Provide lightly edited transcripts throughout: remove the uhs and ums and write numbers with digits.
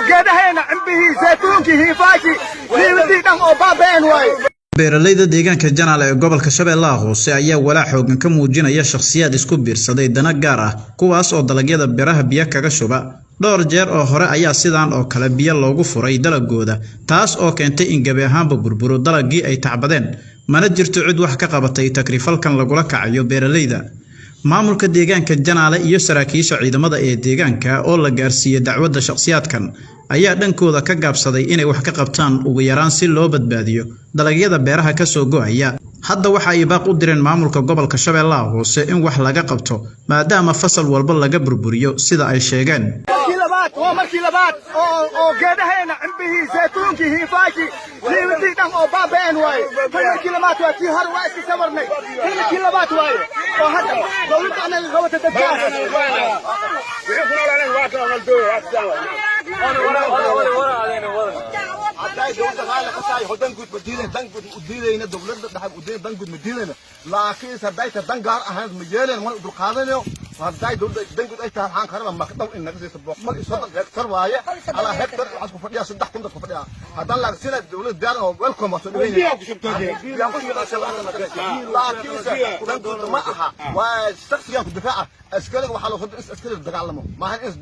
geedahayna cimbihi saytuunkii hiifaashii liiwadii dhan oo baabeen waay beeralayda deegaanka Janaale ee gobolka Shabeellaha Hoose ayaa walaac xoogan ka muujinaya shakhsiyaad isku biirsaday dana gaar ah kuwaas oo dalagyada beeraha biyo kaga shuba dhowr jeer oo hore ayaa sidaan oo kale biyo loogu furay dalagooda taas oo keentay in gabi ahaanba burburo dalagii ay tacbadeen mana jirto cid wax ka qabatay takrifalkan lagula kacayo beeralayda maamulka deegaanka Janaale iyo saraakiisha ciidamada ee deegaanka oo la gaarsiiyay dacwadda shakhsiyaadkan ayaa dhankooda ka gaabsaday inay wax ka qabtaan ugu yaraan si loo badbaadiyo dalagyada beeraha ka soo go'aya hadda waxa ay baaq u direen maamulka gobolka Shabeellaha Hoose in wax laga qabto maadaama fasal walba laga burburiyo sida ay sheegeen markii labaad oo geedahayna cimbihi saytuunkii hiifaashii liiwadii dhan oo baabeen waay markii labaad waa tii hore waa iska sabarnay markii labaad waay oo hadda dawladda anaga qabata dadkaas laakiin sadayta dan gaar ahaan ma yeeleen ma dul qaadanayo haday dawladda danguud ay tahay waxaan karaba maqdam in naga siiso boqol iyo soddon hektar waaye ala hektar waxaan ku fadhiyaa 300 ku fadhiyaa hadan la sida dawladda gaar oo welcome soo dhaweynaya laakiin danguud ma aha waa shakhsiyan ku difaaca askariga waxa loo soo askariga dagaalamo ma ahan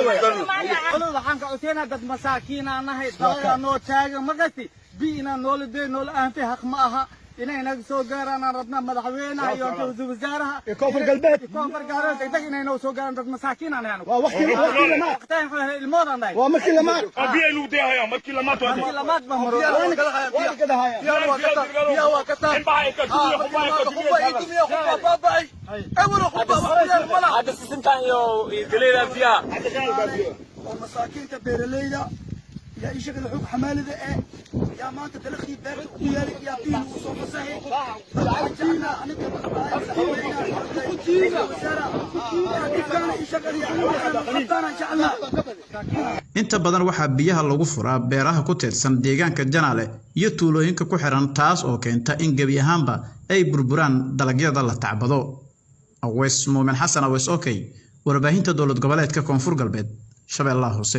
waxaan ka codsanaa dad masaakiin aan nahay dalaga noo taagan magasti biina noolade nool aantay xaq ma aha inay naga soo gaaraan rabna madaxweynaha iyo ra'iisul wasaaraha koonfur galbeed degdeg inay noo soo gaaraan dad masaakiin aan nahay waa waqtigan ilmoodan nahay waa markii lamaad biyo lu deehayo markii lamaad ma maro waa ka dahaya biyo waa ka taa هذا السنتان يو دليل فيها ومساكين كبيرليدا يا إيش كده حب حمالة يا ما أنت تلخي بيرك ويالك يا بين وصوف صحيح العجينة أنا كده inta badan waxa biyaha lagu furaa beeraha ku teedsan deegaanka Janaale iyo tuulooyinka ku xiran taas oo keenta in gabi ahaanba ay burburaan dalagyada la tacbado Aweys Muumin Xasan Aweys okay warbaahinta dawlad goboleedka Koonfur Galbeed Shabeellaha Hoose